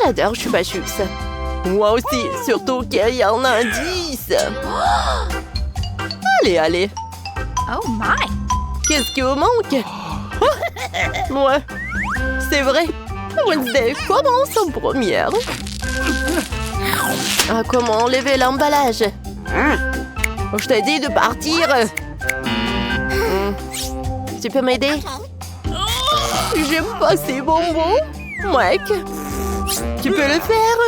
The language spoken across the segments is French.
J'adore Chupa Chups. Moi aussi, surtout qu'il y a un indice. Allez, allez. Oh my! Qu'est-ce qui vous manque? Ouais, c'est vrai. Wednesday commence en première. Ah, comment enlever l'emballage? Je t'ai dit de partir. Tu peux m'aider? J'aime pas ces bonbons. Mec, tu peux le faire?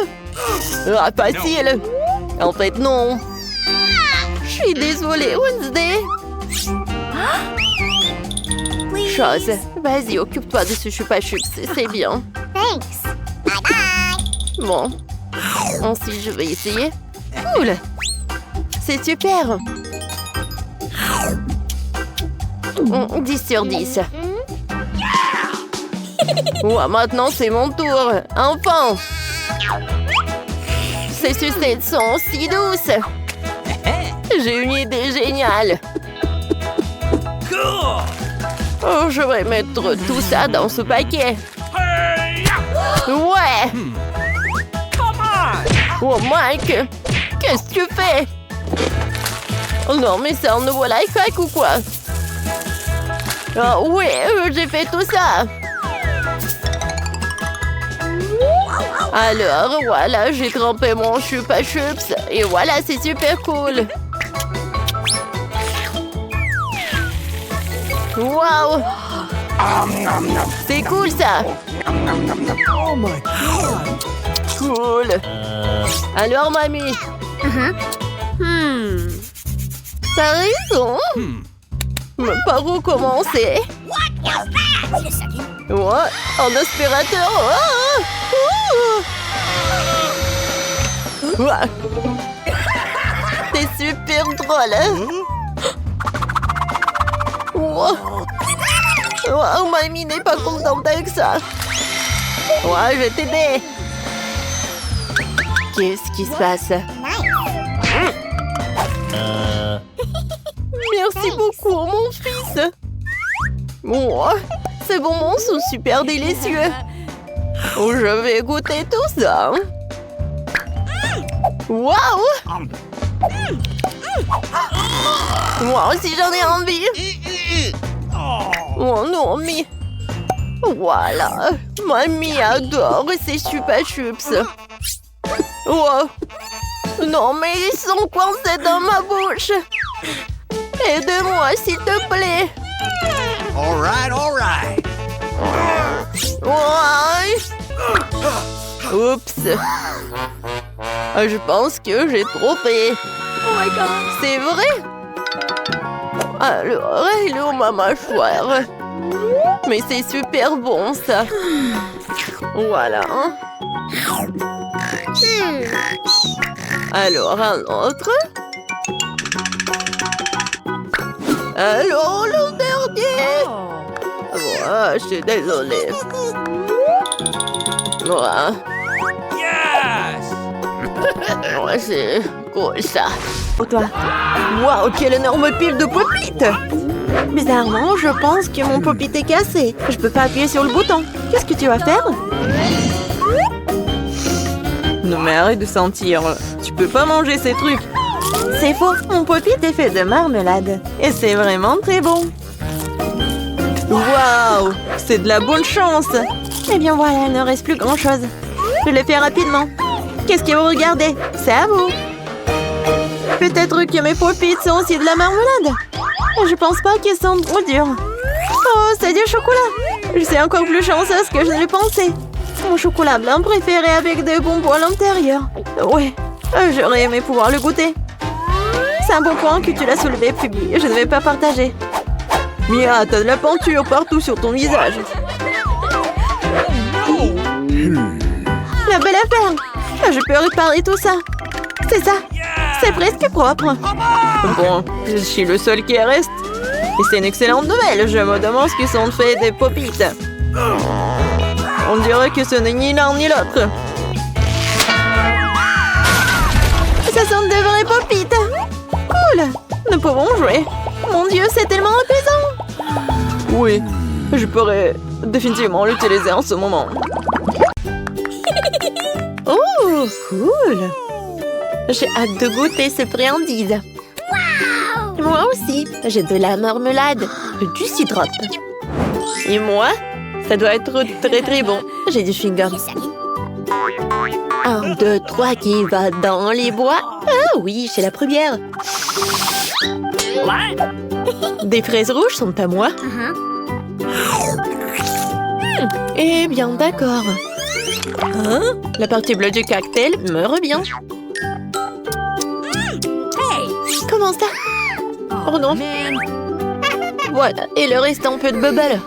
Ah, facile. En fait, non. Je suis désolée, Wednesday. Chose. Vas-y, occupe-toi de ce Chupa Chups, c'est bien. Thanks. Bye bye. Bon. Ensuite, je vais essayer. Cool. C'est super. 10 sur 10. Ouais, maintenant, c'est mon tour. Enfin. Ces sucettes sont si douces. J'ai une idée géniale. Oh, je vais mettre tout ça dans ce paquet. Ouais. Oh, Mike, qu'est-ce que tu fais? Oh non, mais c'est un nouveau life hack ou quoi? Ah oui, j'ai fait tout ça. Alors, voilà, j'ai trempé mon Chupa Chups. Et voilà, c'est super cool. Wow! C'est cool, ça! Oh my God! Cool! Alors, mamie? T'as raison! Mais par où commencer? Ouais, un aspirateur! Ouais. C'est super drôle! Wow. Oh, mamie n'est pas contente avec ça. Ouais, je vais t'aider. Qu'est-ce qui se passe? Merci beaucoup, mon fils. Oh, ces bonbons sont super délicieux. Oh, je vais goûter tout ça. Waouh! Moi aussi, j'en ai envie. Oh non, mais... Voilà. Mamie adore ces Chupa Chups. Oh. Non, mais ils sont coincés dans ma bouche. Aide-moi, s'il te plaît. All right. Ouais. Oups. Je pense que j'ai trompé. Oh my God. C'est vrai? Alors, elle est où ma mâchoire? Mais c'est super bon, ça. Voilà. Alors, un autre. Alors, le dernier. Ouais, je suis désolée. Ouais. Ouais, c'est cool, ça. Pour toi. Waouh, quelle énorme pile de pop-it! Bizarrement, je pense que mon pop-it est cassé. Je peux pas appuyer sur le bouton. Qu'est-ce que tu vas faire? Non mais arrête de sentir. Tu peux pas manger ces trucs. C'est faux. Mon pop-it est fait de marmelade. Et c'est vraiment très bon. Waouh! C'est de la bonne chance. Eh bien voilà, il ne reste plus grand-chose. Je le fais rapidement. Qu'est-ce que vous regardez? C'est à vous. Peut-être que mes pop-it sont aussi de la marmelade. Je pense pas qu'ils sont trop durs. Oh, c'est du chocolat. Je suis encore plus chanceuse que je ne le pensais. Mon chocolat blanc préféré avec des bonbons à l'intérieur. Ouais, j'aurais aimé pouvoir le goûter. C'est un bon point que tu l'as soulevé, Phoebe. Je ne vais pas partager. Mia, t'as de la peinture partout sur ton visage. La belle affaire. Je peux réparer tout ça. C'est ça. C'est presque propre. Bon, je suis le seul qui reste. Et c'est une excellente nouvelle. Je me demande ce qu'ils sont faits des pop-it. On dirait que ce n'est ni l'un ni l'autre. Ce sont de vrais pop-it. Cool. Nous pouvons jouer. Mon Dieu, c'est tellement apaisant. Oui, je pourrais définitivement l'utiliser en ce moment. Oh, cool! J'ai hâte de goûter ce friandise. Moi aussi, j'ai de la marmelade, du sidrop. Et moi, ça doit être très très bon. J'ai du chewing-gum. 1, 2, 3, qui va dans les bois? Ah oui, j'ai la première. Des fraises rouges sont à moi. Eh bien, d'accord. Hein? La partie bleue du cocktail me revient. Comment ça? Oh non. Voilà, et le reste un peu de bubble.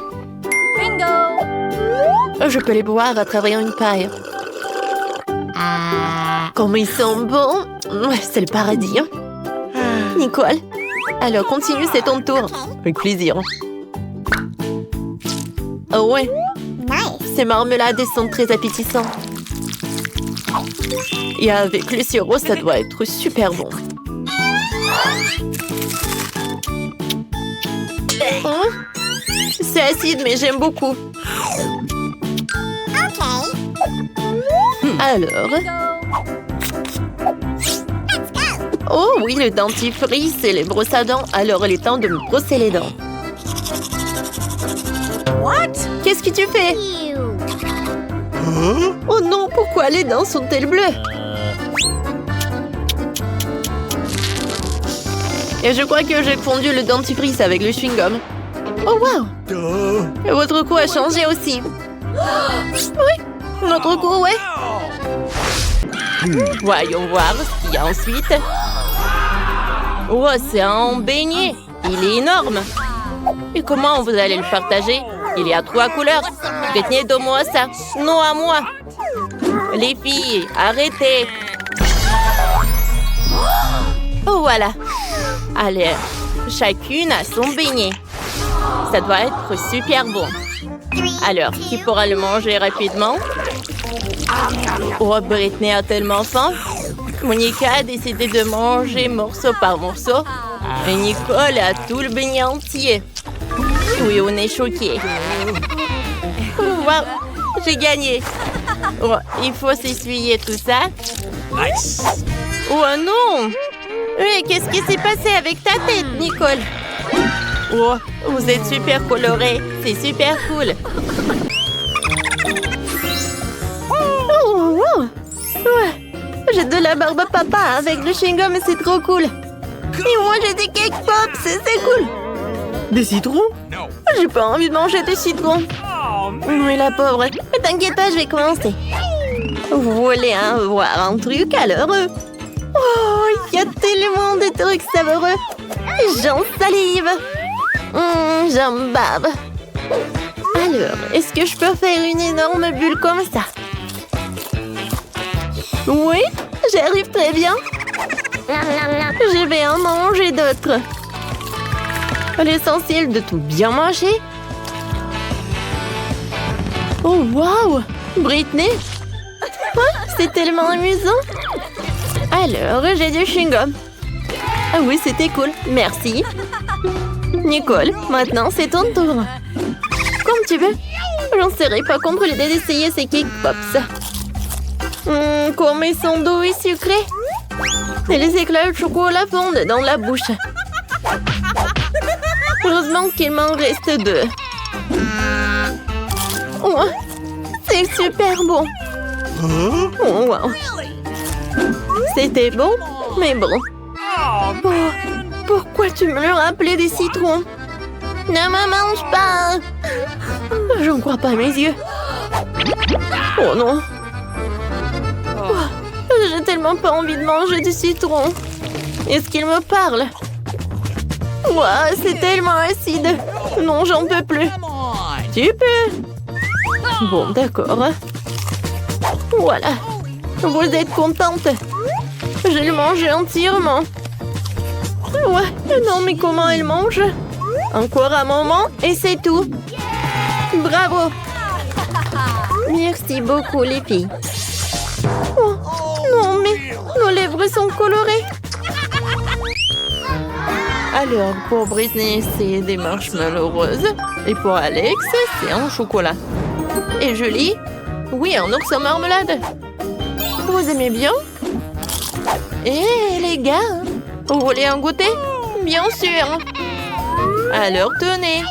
Bingo! Je peux les boire à travers une paille. Comme ils sont bons. C'est le paradis. Hein? Nicole, alors continue, c'est ton tour. Avec plaisir. Oh ouais, Nice! ces marmelades sont très appétissantes. Et avec le sirop, ça doit être super bon. Hein? C'est acide, mais j'aime beaucoup. OK. Alors... Oh oui, le dentifrice et les brosses à dents. Alors il est temps de me brosser les dents. What? Qu'est-ce que tu fais? Ew. Oh non, pourquoi les dents sont-elles bleues? Et je crois que j'ai fondu le dentifrice avec le chewing-gum. Oh wow! Duh. Et votre cou a changé aussi. Oui, notre cou, ouais. Voyons voir ce qu'il y a ensuite. Oh, c'est un beignet. Il est énorme. Et comment vous allez le partager? Il est à 3 couleurs. Britney, donne-moi ça. Non à moi. Les filles, arrêtez. Oh, voilà. Allez, chacune a son beignet. Ça doit être super bon. Alors, qui pourra le manger rapidement? Oh, Britney a tellement faim. Monica a décidé de manger morceau par morceau. Et Nicole a tout le beignet entier. Oui, on est choqués. Wow, j'ai gagné. Oh, il faut s'essuyer tout ça. Nice. Oh non! Mais qu'est-ce qui s'est passé avec ta tête, Nicole? Oh, vous êtes super colorée. C'est super cool. Oh, wow. Ouais. J'ai de la barbe à papa avec le chewing-gum et c'est trop cool. Et moi, j'ai des cake pops, c'est cool. Des citrons? No. J'ai pas envie de manger des citrons. Oh, man. Oui, la pauvre. Mais t'inquiète pas, je vais commencer. Vous voulez voir un truc alors? Oh, il y a tellement de trucs savoureux. J'en salive. J'en bave. Alors, est-ce que je peux faire une énorme bulle comme ça? Oui, j'arrive très bien. Je vais en manger d'autres. L'essentiel de tout bien manger. Oh, wow! Britney? Quoi? C'est tellement amusant. Alors, j'ai du chewing-gum. Ah oui, c'était cool. Merci. Nicole, maintenant c'est ton tour. Comme tu veux. J'en serais pas contre l'idée d'essayer ces cake pops. Comme ils sont doux et sucrés. Et les éclats de chocolat fondent dans la bouche. Heureusement qu'il m'en reste 2. Oh, c'est super bon. Oh, wow. C'était bon, mais bon. Oh, pourquoi tu me le rappelais des citrons? Ne me mange pas. J'en crois pas mes yeux. Oh non. Oh, j'ai tellement pas envie de manger du citron. Est-ce qu'il me parle? Ouah, c'est tellement acide. Non, j'en peux plus. Come on. Tu peux. Bon, d'accord. Voilà. Vous êtes contente? Je le mange entièrement. Ouais, non, mais comment elle mange? Encore un moment et c'est tout. Bravo. Merci beaucoup, les filles. Oh, non, mais nos lèvres sont colorées. Alors, pour Britney, c'est des marshmallows roses. Et pour Alex, c'est un chocolat. Et Julie? Oui, un ours en marmelade. Vous aimez bien? Eh les gars, vous voulez un goûter? Bien sûr. Alors tenez.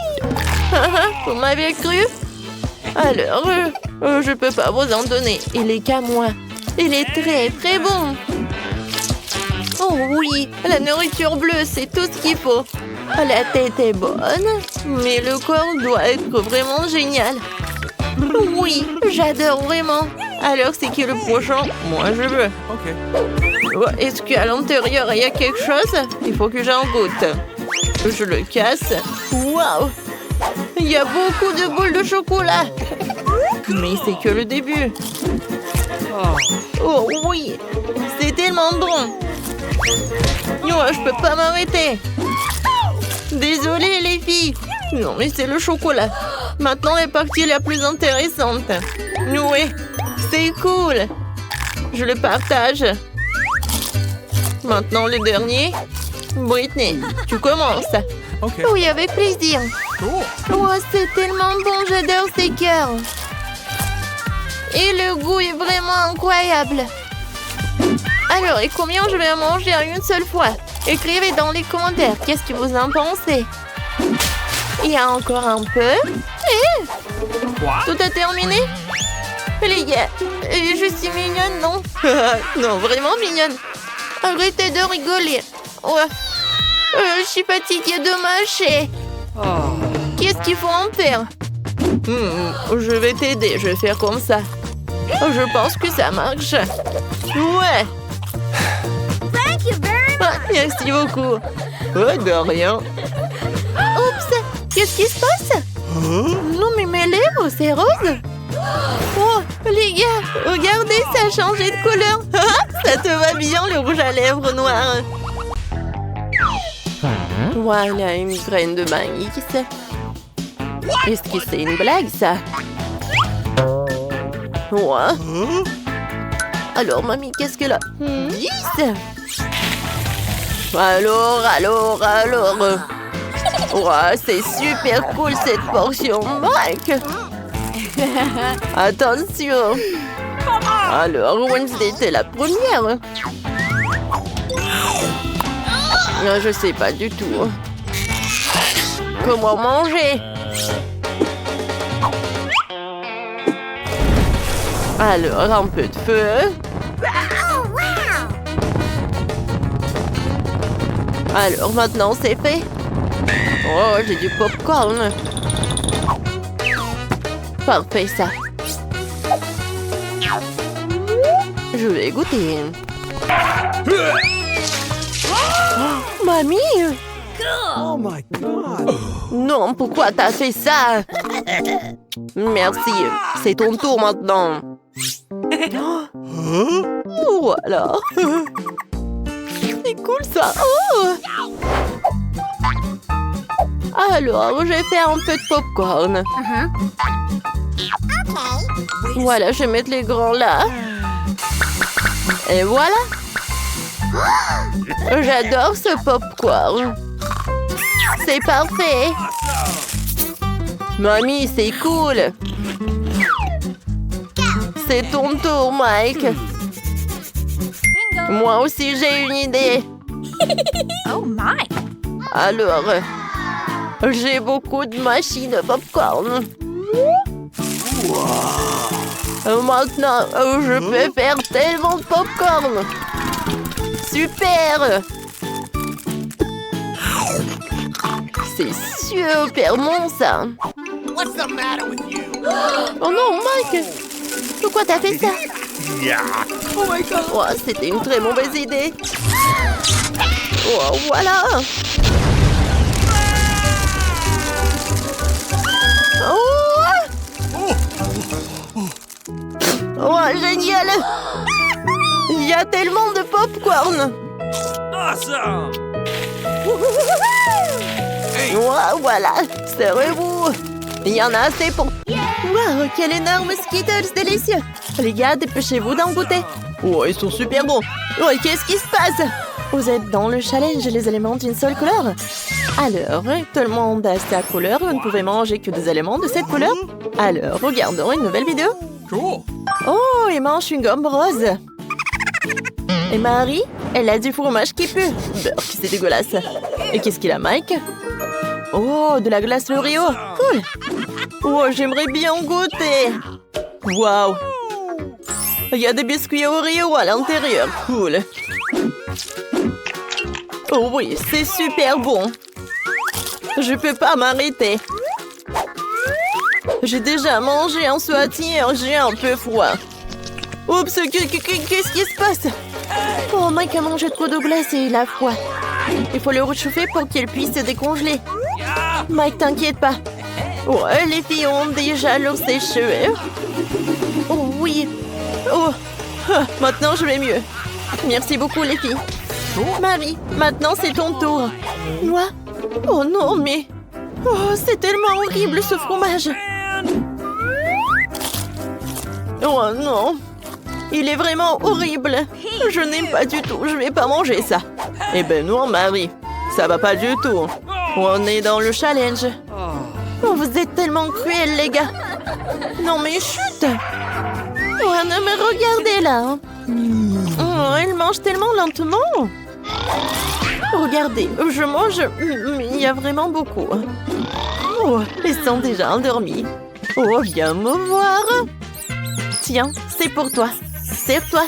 Vous m'avez cru? Alors, je peux pas vous en donner. Il est qu'à moi. Il est très très bon. Oh oui, la nourriture bleue, c'est tout ce qu'il faut. La tête est bonne, mais le corps doit être vraiment génial. Oui, j'adore vraiment. Alors c'est qui le prochain? Moi je veux. Okay. Est-ce qu'à l'intérieur il y a quelque chose? Il faut que j'en goûte. Je le casse. Waouh! Il y a beaucoup de boules de chocolat. Mais c'est que le début. Oh oui, c'est tellement bon. Oh, je peux pas m'arrêter. Désolée les filles. Non mais c'est le chocolat. Maintenant est partie la plus intéressante. Oui, c'est cool. Je le partage. Maintenant le dernier. Britney, tu commences. Okay. Oui, avec plaisir. Cool. Oh, c'est tellement bon, j'adore ces cœurs. Et le goût est vraiment incroyable. Alors, et combien je vais en manger en une seule fois? Écrivez dans les commentaires, qu'est-ce que vous en pensez? Il y a encore un peu. Et What? tout a terminé? Les gars, je suis mignonne, non? Non, vraiment mignonne. Arrêtez de rigoler. Ouais. Je suis fatiguée de mâcher. Oh. Qu'est-ce qu'il faut en faire? Je vais t'aider, je vais faire comme ça. Je pense que ça marche. Ouais. Thank you very much. Merci beaucoup. Oh, de rien. Oups, qu'est-ce qui se passe? Non, mais mes lèvres, c'est rose. Oh, les gars, regardez, ça a changé de couleur. Ça te va bien, le rouge à lèvres noir. Voilà une graine de maïs. Est-ce que c'est une blague, ça? Ouais. Alors, mamie, qu'est-ce qu'elle a? 10. Alors. Ouais, c'est super cool, cette portion, Mike. Attention. Alors, Wednesday, t'es la première. Non, je sais pas du tout. Comment manger? Alors, un peu de feu. Alors, maintenant, c'est fait. Oh, j'ai du popcorn. Parfait, ça. Je vais goûter. Oh, mamie! Oh my God. Non, pourquoi t'as fait ça? Merci, c'est ton tour maintenant. Voilà. C'est cool ça. Oh! Alors, je vais faire un peu de popcorn. Voilà, je vais mettre les grands là. Et voilà. J'adore ce popcorn. C'est parfait. Mamie, c'est cool. C'est ton tour, Mike. Bingo. Moi aussi, j'ai une idée. Oh my. Alors, j'ai beaucoup de machines de popcorn. Maintenant, je peux faire tellement de popcorn. Super! C'est super bon, ça. What's the matter with you? Oh non, Mike! Pourquoi t'as fait ça? Yeah. Oh my God. Oh, c'était une très mauvaise idée. Oh, voilà! Oh! Oh, génial! Il y a tellement de popcorn! Awesome. Oh, voilà! Serrez-vous! Il y en a assez pour... Wow, quel énorme Skittles délicieux! Les gars, dépêchez-vous d'en goûter! Oh, ils sont super bons! Oh, qu'est-ce qui se passe? Vous êtes dans le challenge les éléments d'une seule couleur? Alors, tout le monde a sa couleur, vous ne pouvez manger que des éléments de cette couleur? Alors, regardons une nouvelle vidéo. Cool. Oh, il mange une gomme rose. Et Marie, elle a du fromage qui pue. Burk, c'est dégueulasse. Et qu'est-ce qu'il a, Mike? Oh, de la glace Oreo. Cool. Oh, j'aimerais bien en goûter. Waouh. Il y a des biscuits Oreo à l'intérieur. Cool. Oh oui, c'est super bon. Je peux pas m'arrêter. J'ai déjà mangé un sautier, j'ai un peu froid. Oups, qu'est-ce qui se passe? Oh, Mike a mangé trop de glace et il a froid. Il faut le réchauffer pour qu'il puisse se décongeler. Mike, t'inquiète pas. Oh, les filles ont déjà leur sèche-cheveux. Oh oui. Oh, maintenant je vais mieux. Merci beaucoup les filles. Marie, maintenant c'est ton tour. Moi? Oh non, mais... Oh, c'est tellement horrible ce fromage. Oh non. Il est vraiment horrible. Je n'aime pas du tout. Je vais pas manger ça. Eh ben non, Marie. Ça va pas du tout. On est dans le challenge. Oh, vous êtes tellement cruels, les gars. Non, mais chut. Oh, ne me regardez là. Oh, elle mange tellement lentement. Regardez, je mange. Il y a vraiment beaucoup. Oh, ils sont déjà endormis. Oh, viens me voir. Tiens, c'est pour toi. Serre-toi.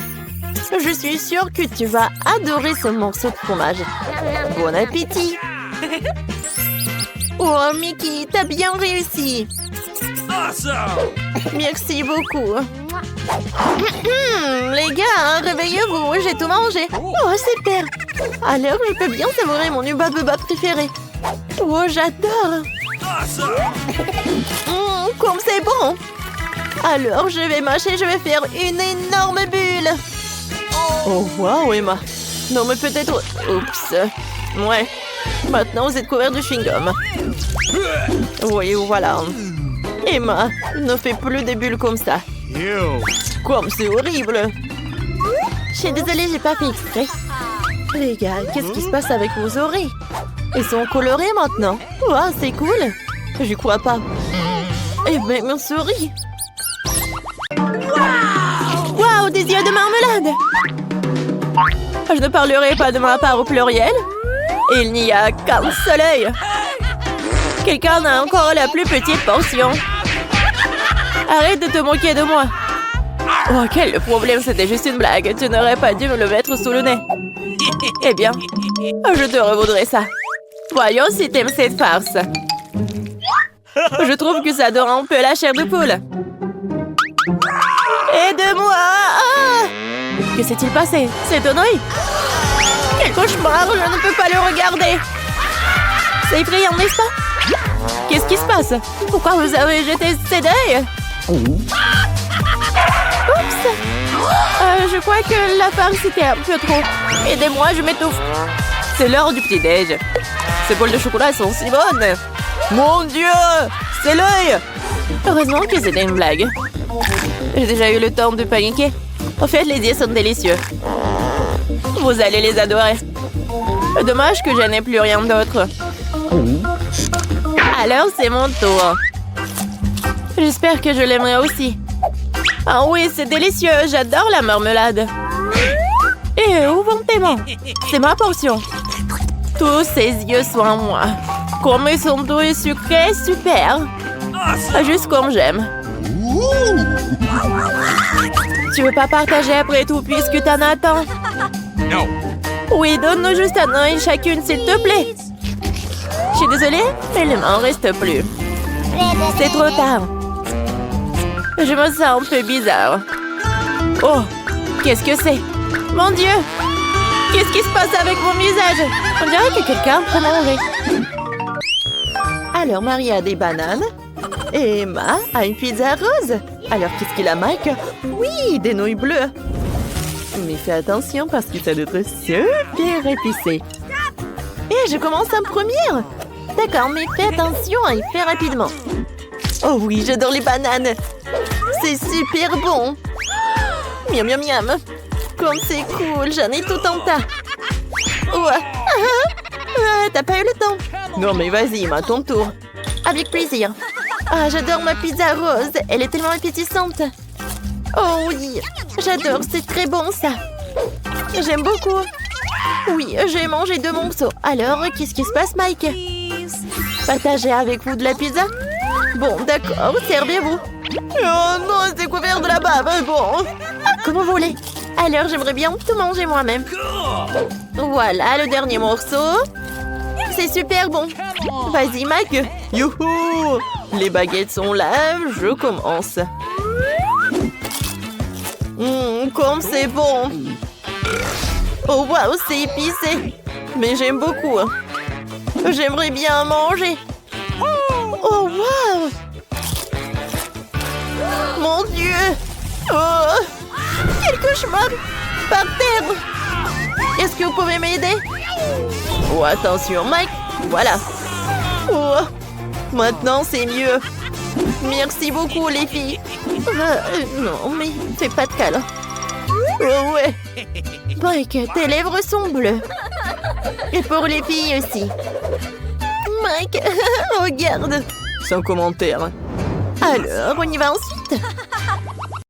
Je suis sûre que tu vas adorer ce morceau de fromage. Bon appétit. Oh, Mickey, t'as bien réussi. Awesome! Merci beaucoup. Les gars, réveillez-vous, j'ai tout mangé. Oh, super. Alors, je peux bien savourer mon Hubba Bubba préféré. Oh, j'adore. Awesome! Comme c'est bon. Alors, je vais mâcher, je vais faire une énorme bulle. Oh, wow, Emma. Non, mais peut-être... Oups. Ouais. Maintenant, vous êtes couvert de chewing-gum. Oui, voilà. Emma, ne fais plus des bulles comme ça. Comme c'est horrible. Je suis désolée, j'ai pas fait exprès. Les gars, qu'est-ce qui se passe avec vos oreilles? Ils sont colorés maintenant. Wow, c'est cool. J'y crois pas. Eh ben, mon souris. Wow, des yeux de marmelade. Je ne parlerai pas de ma part au pluriel. Il n'y a qu'un seul œil. Quelqu'un a encore la plus petite portion. Arrête de te moquer de moi. Oh, quel problème, c'était juste une blague. Tu n'aurais pas dû me le mettre sous le nez. Eh bien, je te revaudrai ça. Voyons si t'aimes cette farce. Je trouve que ça dore un peu la chair de poule. Aide-moi! Ah! Que s'est-il passé? C'est ton œil? Quel cauchemar! Je ne peux pas le regarder. C'est effrayant, n'est-ce pas? Qu'est-ce qui se passe? Pourquoi vous avez jeté cet œil? Oups! Je crois que la farce était un peu trop. Aidez-moi, je m'étouffe. C'est l'heure du petit-déj. Ces bols de chocolat sont si bonnes. Mon Dieu! C'est l'œil! Heureusement que c'était une blague. J'ai déjà eu le temps de paniquer. En fait, les yeux sont délicieux. Vous allez les adorer. Dommage que je n'ai plus rien d'autre. Alors, c'est mon tour. J'espère que je l'aimerai aussi. Ah oui, c'est délicieux. J'adore la marmelade. Et où vont tes mains? C'est ma portion. Tous ces yeux sont à moi. Comme ils sont doux et sucrés, super. Juste comme j'aime. Tu veux pas partager après tout puisque t'en as tant? Non. Oui, donne-nous juste un œil chacune, s'il te plaît. Je suis désolée, mais il ne m'en reste plus. C'est trop tard. Je me sens un peu bizarre. Oh, qu'est-ce que c'est? Mon Dieu! Qu'est-ce qui se passe avec mon visage? On dirait que quelqu'un peut manger. Alors, Marie a des bananes. Et Emma a une pizza rose. Alors, qu'est-ce qu'il a, Mike? Oui, des nouilles bleues. Mais fais attention parce que ça doit être super épicé. Et je commence en première. D'accord, mais fais attention et fais rapidement. Oh oui, j'adore les bananes. C'est super bon. Miam, miam, miam. Comme c'est cool, j'en ai tout un tas. Ouais. T'as pas eu le temps? Non, mais vas-y, à ton tour. Avec plaisir. Ah, j'adore ma pizza rose. Elle est tellement appétissante. Oh oui, j'adore, c'est très bon ça. J'aime beaucoup. Oui, j'ai mangé 2 morceaux. Alors, qu'est-ce qui se passe, Mike? Partager avec vous de la pizza? Bon, d'accord, servez-vous. Oh non, c'est couvert de la bave. Bon, comme vous voulez. Alors, j'aimerais bien tout manger moi-même. Voilà, le dernier morceau. C'est super bon. Vas-y, Mike. Youhou! Les baguettes sont là, je commence. Comme c'est bon. Oh, waouh, c'est épicé. Mais j'aime beaucoup. J'aimerais bien manger. Oh, waouh! Mon Dieu! Oh! Quel cauchemar! Par terre! Est-ce que vous pouvez m'aider? Oh, attention, Mike! Voilà! Oh! Maintenant, c'est mieux! Merci beaucoup, les filles! Non, mais fais pas de câlin! Oh, ouais! Mike, tes lèvres sont bleues! Et pour les filles aussi! Mike, regarde! Sans commentaire! Alors, on y va ensuite.